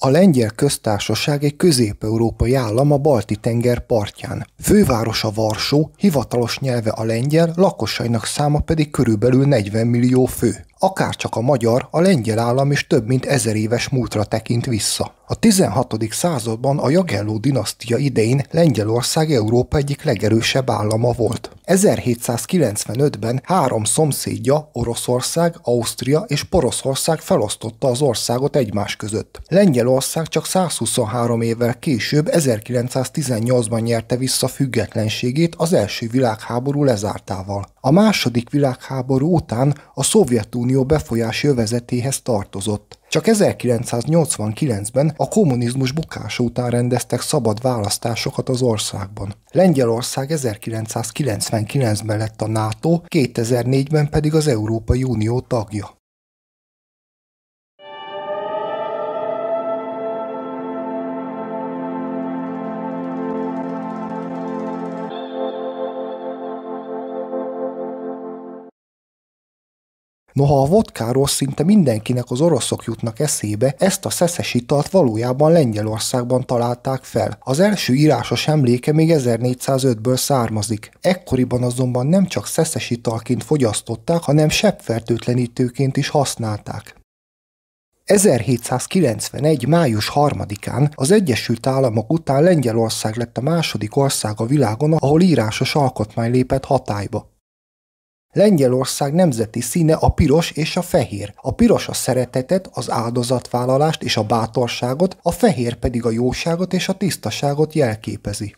A Lengyel Köztársaság egy közép-európai állam a Balti-tenger partján. Fővárosa Varsó, hivatalos nyelve a lengyel, lakosainak száma pedig körülbelül 40 millió fő. Akárcsak a magyar, a lengyel állam is több mint 1000 éves múltra tekint vissza. A 16. században a Jagelló dinasztia idején Lengyelország Európa egyik legerősebb állama volt. 1795-ben 3 szomszédja, Oroszország, Ausztria és Poroszország felosztotta az országot egymás között. Lengyelország csak 123 évvel később, 1918-ban nyerte vissza függetlenségét az első világháború lezártával. A második világháború után a Szovjetunió befolyási övezetéhez tartozott. Csak 1989-ben a kommunizmus bukása után rendeztek szabad választásokat az országban. Lengyelország 1999-ben lett a NATO, 2004-ben pedig az Európai Unió tagja. Noha a vodkáról szinte mindenkinek az oroszok jutnak eszébe, ezt a szeszes italt valójában Lengyelországban találták fel. Az első írásos emléke még 1405-ből származik. Ekkoriban azonban nem csak szeszes italként fogyasztották, hanem sebfertőtlenítőként is használták. 1791. május 3-án az Egyesült Államok után Lengyelország lett a második ország a világon, ahol írásos alkotmány lépett hatályba. Lengyelország nemzeti színe a piros és a fehér. A piros a szeretetet, az áldozatvállalást és a bátorságot, a fehér pedig a jóságot és a tisztaságot jelképezi.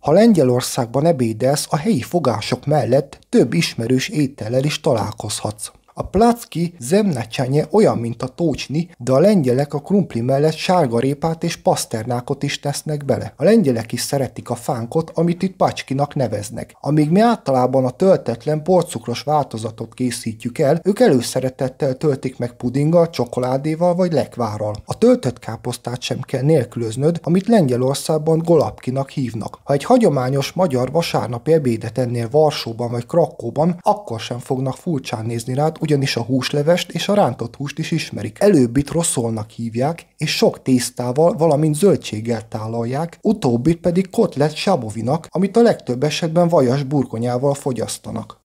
Ha Lengyelországban ebédelsz, a helyi fogások mellett több ismerős étellel is találkozhatsz. A placki zemnacsanye olyan, mint a tócsni, de a lengyelek a krumpli mellett sárgarépát és paszternákot is tesznek bele. A lengyelek is szeretik a fánkot, amit itt pacskinak neveznek. Amíg mi általában a töltetlen porcukros változatot készítjük el, ők előszeretettel töltik meg pudinggal, csokoládéval vagy lekvárral. A töltött káposztát sem kell nélkülöznöd, amit Lengyelországban golapkinak hívnak. Ha egy hagyományos magyar vasárnapi ebédet ennél Varsóban vagy Krakóban, akkor sem fognak furcsán nézni rád, ugyanis a húslevest és a rántott húst is ismerik. Előbbit rosszolnak hívják, és sok tésztával, valamint zöldséggel tálalják, utóbbit pedig kotlet sabovinak, amit a legtöbb esetben vajas burgonyával fogyasztanak.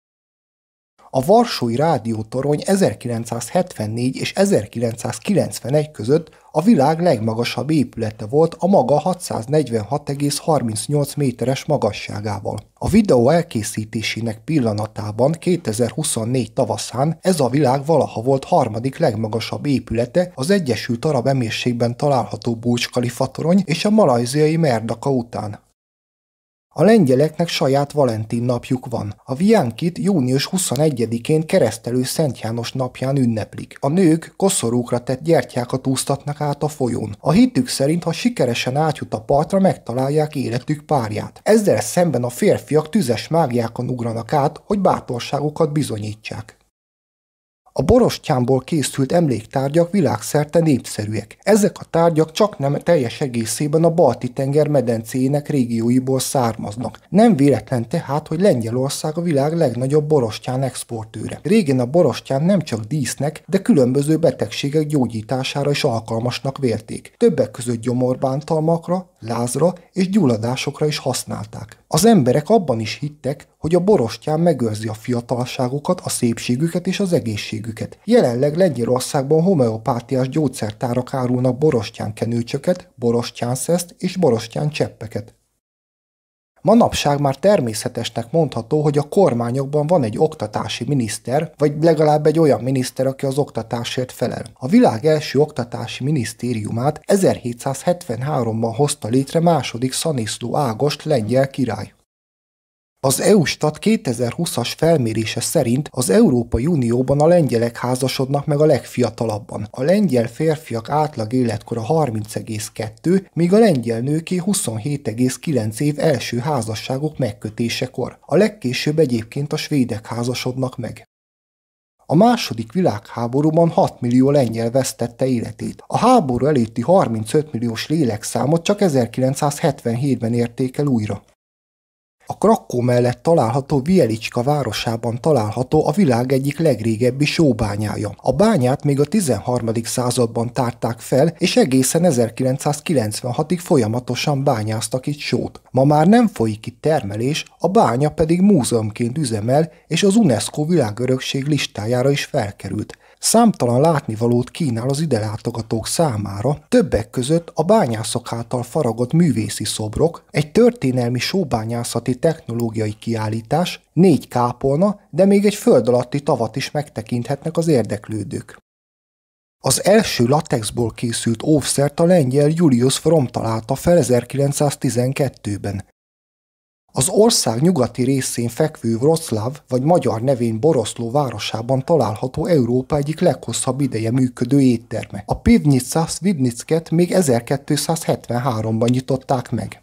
A Varsói Rádiótorony 1974 és 1991 között a világ legmagasabb épülete volt a maga 646,38 méteres magasságával. A videó elkészítésének pillanatában 2024 tavaszán ez a világ valaha volt harmadik legmagasabb épülete az Egyesült Arab Emírségben található Burj Khalifa torony és a malajziai Merdaka után. A lengyeleknek saját Valentin napjuk van. A Viankit június 21-én Keresztelő Szent János napján ünneplik. A nők koszorúkra tett gyertyákat úsztatnak át a folyón. A hitük szerint, ha sikeresen átjut a partra, megtalálják életük párját. Ezzel szemben a férfiak tüzes mágiákon ugranak át, hogy bátorságukat bizonyítsák. A borostyánból készült emléktárgyak világszerte népszerűek. Ezek a tárgyak csaknem teljes egészében a Balti-tenger medencéjének régióiból származnak. Nem véletlen tehát, hogy Lengyelország a világ legnagyobb borostyán exportőre. Régen a borostyán nem csak dísznek, de különböző betegségek gyógyítására is alkalmasnak vélték. Többek között gyomorbántalmakra, lázra és gyulladásokra is használták. Az emberek abban is hittek, hogy a borostyán megőrzi a fiatalságukat, a szépségüket és az egészségüket. Jelenleg Lengyelországban homeopátiás gyógyszertárak árulnak borostyánkenőcsöket, borostyánszeszt és borostyáncseppeket. Manapság már természetesnek mondható, hogy a kormányokban van egy oktatási miniszter, vagy legalább egy olyan miniszter, aki az oktatásért felel. A világ első oktatási minisztériumát 1773-ban hozta létre második Szaniszló Ágost lengyel király. Az Eustat 2020-as felmérése szerint az Európai Unióban a lengyelek házasodnak meg a legfiatalabban. A lengyel férfiak átlag életkora 30,2, míg a lengyel nőké 27,9 év első házasságok megkötésekor. A legkésőbb egyébként a svédek házasodnak meg. A második világháborúban 6 millió lengyel vesztette életét. A háború előtti 35 milliós lélekszámot csak 1977-ben érték el újra. A Krakkó mellett található Wieliczka városában található a világ egyik legrégebbi sóbányája. A bányát még a 13. században tárták fel, és egészen 1996-ig folyamatosan bányáztak itt sót. Ma már nem folyik itt termelés, a bánya pedig múzeumként üzemel, és az UNESCO világörökség listájára is felkerült. Számtalan látnivalót kínál az ide látogatók számára, többek között a bányászok által faragott művészi szobrok, egy történelmi sóbányászati technológiai kiállítás, 4 kápolna, de még egy föld alatti tavat is megtekinthetnek az érdeklődők. Az első latexból készült óvszert a lengyel Julius Fromm találta fel 1912-ben. Az ország nyugati részén fekvő Wroclaw, vagy magyar nevén Boroszló városában található Európa egyik leghosszabb ideje működő étterme. A Pivnica Svibnicket még 1273-ban nyitották meg.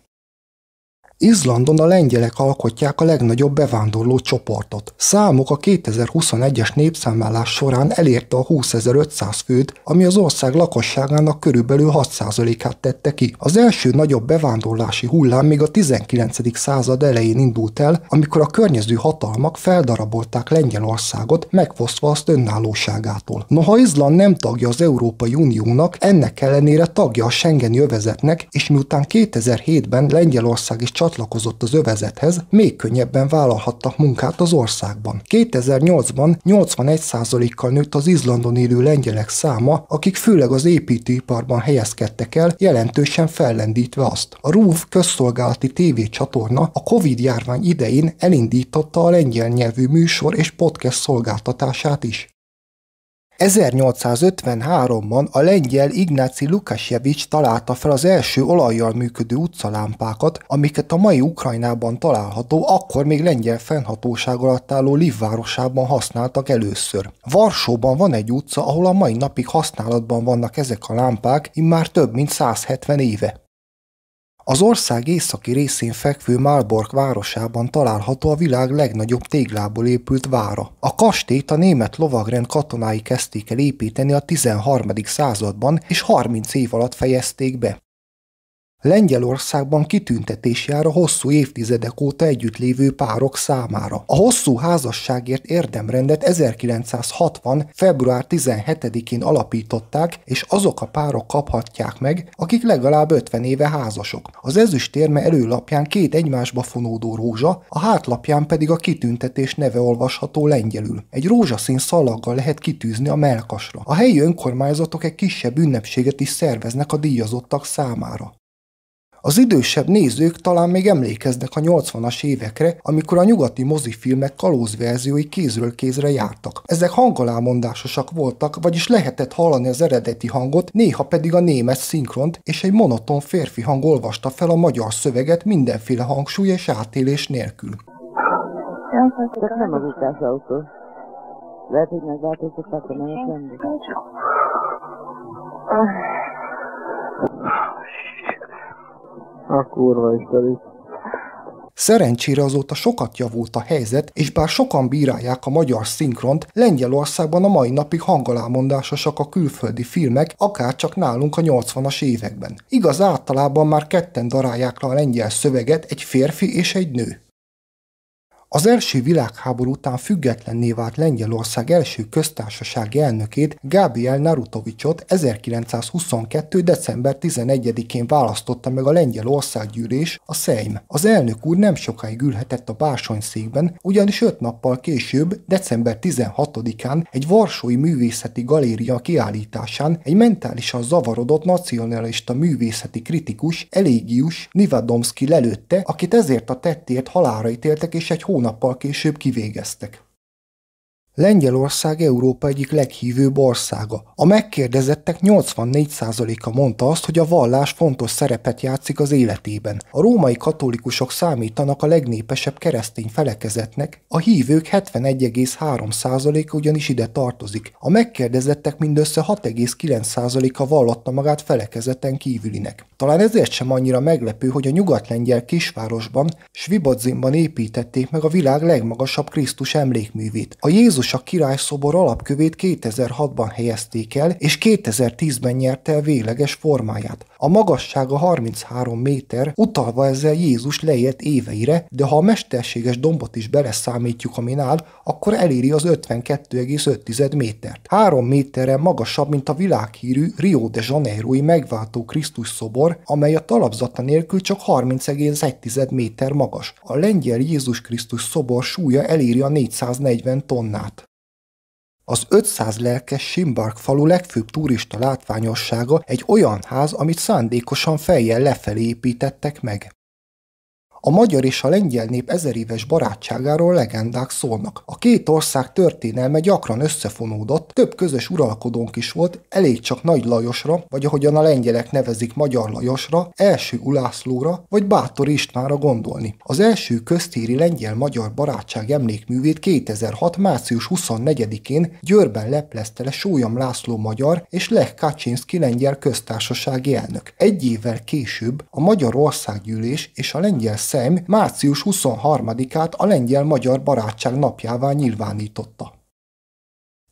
Izlandon a lengyelek alkotják a legnagyobb bevándorló csoportot. Számuk a 2021-es népszámlálás során elérte a 20.500 főt, ami az ország lakosságának körülbelül 6%-át tette ki. Az első nagyobb bevándorlási hullám még a 19. század elején indult el, amikor a környező hatalmak feldarabolták Lengyelországot, megfosztva azt önállóságától. Noha Izland nem tagja az Európai Uniónak, ennek ellenére tagja a Schengeni övezetnek, és miután 2007-ben Lengyelország is csatlakozott az övezethez, még könnyebben vállalhattak munkát az országban. 2008-ban 81%-kal nőtt az Izlandon élő lengyelek száma, akik főleg az építőiparban helyezkedtek el, jelentősen fellendítve azt. A RÚV közszolgálati tévécsatorna a Covid-járvány idején elindította a lengyel nyelvű műsor és podcast szolgáltatását is. 1853-ban a lengyel Ignácy Lukasiewicz találta fel az első olajjal működő utcalámpákat, amiket a mai Ukrajnában található, akkor még lengyel fennhatóság alatt álló Lviv városában használtak először. Varsóban van egy utca, ahol a mai napig használatban vannak ezek a lámpák, immár több mint 170 éve. Az ország északi részén fekvő Malbork városában található a világ legnagyobb téglából épült vára. A kastélyt a német lovagrend katonái kezdték el építeni a 13. században, és 30 év alatt fejezték be. Lengyelországban kitüntetés jár a hosszú évtizedek óta együtt lévő párok számára. A hosszú házasságért érdemrendet 1960. február 17-én alapították, és azok a párok kaphatják meg, akik legalább 50 éve házasok. Az ezüstérme előlapján 2 egymásba fonódó rózsa, a hátlapján pedig a kitüntetés neve olvasható lengyelül. Egy rózsaszín szalaggal lehet kitűzni a mellkasra. A helyi önkormányzatok egy kisebb ünnepséget is szerveznek a díjazottak számára. Az idősebb nézők talán még emlékeznek a 80-as évekre, amikor a nyugati mozifilmek kalózverziói kézről kézre jártak. Ezek hangalámondásosak voltak, vagyis lehetett hallani az eredeti hangot, néha pedig a német szinkront, és egy monoton férfi hang olvasta fel a magyar szöveget mindenféle hangsúly és átélés nélkül. Csak nem az utásautó. Lehet, hogy megváltoztatták a menetrendet. A kurva is pedig. Szerencsére azóta sokat javult a helyzet, és bár sokan bírálják a magyar szinkront, Lengyelországban a mai napig hangalámondásosak a külföldi filmek, akárcsak nálunk a 80-as években. Igaz, általában már ketten darálják le a lengyel szöveget, egy férfi és egy nő. Az első világháború után függetlenné vált Lengyelország első köztársasági elnökét, Gabriel Narutovicsot 1922. december 11-én választotta meg a lengyel országgyűlés, a Szejm. Az elnök úr nem sokáig ülhetett a bársonyszékben, ugyanis 5 nappal később, december 16-án egy varsói művészeti galéria kiállításán egy mentálisan zavarodott nacionalista művészeti kritikus, Elégius Nivadomszki lelőtte, akit ezért a tettért halálra ítéltek és egy hónappal később kivégeztek. Lengyelország Európa egyik leghívőbb országa. A megkérdezettek 84%-a mondta azt, hogy a vallás fontos szerepet játszik az életében. A római katolikusok számítanak a legnépesebb keresztény felekezetnek, a hívők 71,3%-a ugyanis ide tartozik. A megkérdezettek mindössze 6,9%-a vallotta magát felekezeten kívülinek. Talán ezért sem annyira meglepő, hogy a nyugat-lengyel kisvárosban, Svibodzinban építették meg a világ legmagasabb Krisztus emlékművét. A Jézus a király szobor alapkövét 2006-ban helyezték el, és 2010-ben nyerte el végleges formáját. A magassága 33 méter, utalva ezzel Jézus leélt éveire, de ha a mesterséges dombot is beleszámítjuk, amin áll, akkor eléri az 52,5 métert. 3 méterrel magasabb, mint a világhírű Rio de Janeiroi megváltó Krisztus szobor, amely a talapzata nélkül csak 30,1 méter magas. A lengyel Jézus Krisztus szobor súlya eléri a 440 tonnát. Az 500 lelkes Simbark falu legfőbb turista látványossága egy olyan ház, amit szándékosan fejjel lefelé építettek meg. A magyar és a lengyel nép ezeréves barátságáról legendák szólnak. A két ország történelme gyakran összefonódott, több közös uralkodónk is volt, elég csak Nagy Lajosra, vagy ahogyan a lengyelek nevezik Magyar Lajosra, első Ulászlóra, vagy Bátor Istvánra gondolni. Az első köztéri lengyel-magyar barátság emlékművét 2006. március 24-én Győrben leplezte le Sólyom László magyar és Lech Kaczynszki lengyel köztársasági elnök. Egy évvel később a Magyar Országgyűlés és a lengyel Szejm március 23-át a lengyel-magyar barátság napjává nyilvánította.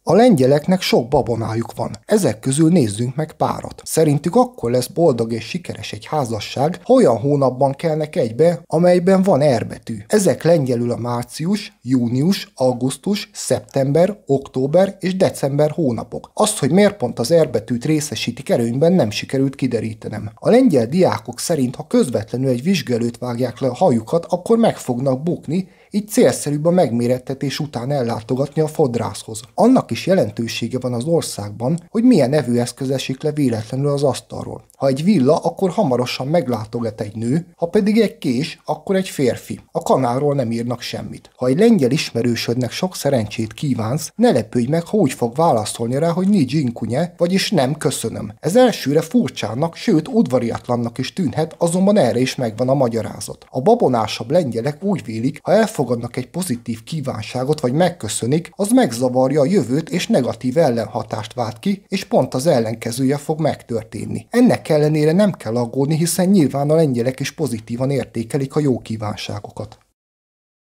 A lengyeleknek sok babonájuk van, ezek közül nézzünk meg párat. Szerintük akkor lesz boldog és sikeres egy házasság, ha olyan hónapban kelnek egybe, amelyben van R betű. Ezek lengyelül a március, június, augusztus, szeptember, október és december hónapok. Azt, hogy miért pont az R betűt részesítik előnyben, nem sikerült kiderítenem. A lengyel diákok szerint, ha közvetlenül egy vizsga előtt vágják le a hajukat, akkor meg fognak bukni, így célszerűbb a megmérettetés után ellátogatni a fodrászhoz. Annak is jelentősége van az országban, hogy milyen evőeszköz esik le véletlenül az asztalról. Ha egy villa, akkor hamarosan meglátogat egy nő, ha pedig egy kés, akkor egy férfi. A kanálról nem írnak semmit. Ha egy lengyel ismerősödnek sok szerencsét kívánsz, ne lepődj meg, ha úgy fog válaszolni rá, hogy nincs inkunye, vagyis nem köszönöm. Ez elsőre furcsának, sőt udvariatlannak is tűnhet, azonban erre is megvan a magyarázat. A babonásabb lengyelek úgy vélik, ha elfogadnak egy pozitív kívánságot vagy megköszönik, az megzavarja a jövőt és negatív ellenhatást vált ki, és pont az ellenkezője fog megtörténni. Ennek ellenére nem kell aggódni, hiszen nyilván a lengyelek is pozitívan értékelik a jó kívánságokat.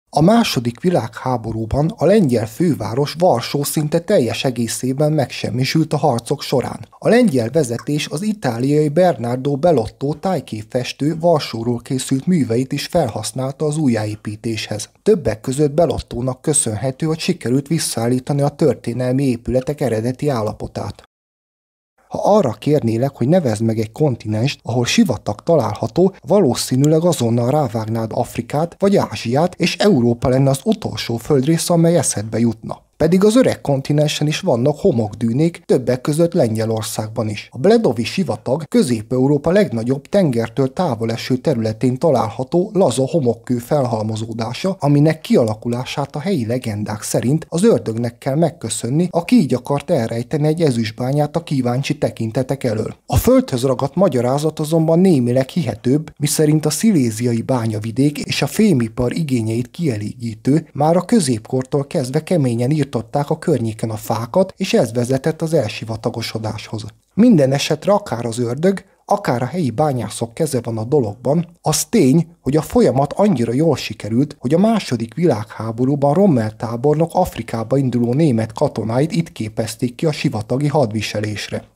A második világháborúban a lengyel főváros Varsó szinte teljes egészében megsemmisült a harcok során. A lengyel vezetés az itáliai Bernardo Bellotto tájképfestő Varsóról készült műveit is felhasználta az újjáépítéshez. Többek között Bellottónak köszönhető, hogy sikerült visszaállítani a történelmi épületek eredeti állapotát. Ha arra kérnélek, hogy nevezd meg egy kontinenst, ahol sivatag található, valószínűleg azonnal rávágnád Afrikát vagy Ázsiát, és Európa lenne az utolsó földrész, amely eszedbe jutna. Pedig az öreg kontinensen is vannak homokdűnék, többek között Lengyelországban is. A Bledovi sivatag Közép-Európa legnagyobb tengertől távol eső területén található laza homokkő felhalmozódása, aminek kialakulását a helyi legendák szerint az ördögnek kell megköszönni, aki így akart elrejteni egy ezüstbányát a kíváncsi tekintetek elől. A földhöz ragadt magyarázat azonban némileg hihetőbb, miszerint a sziléziai bányavidék és a fémipar igényeit kielégítő, már a középkortól kezdve keményen írtották a környéken a fákat, és ez vezetett az elsivatagosodáshoz. Minden esetre akár az ördög, akár a helyi bányászok keze van a dologban, az tény, hogy a folyamat annyira jól sikerült, hogy a második világháborúban Rommel tábornok Afrikába induló német katonáit itt képezték ki a sivatagi hadviselésre.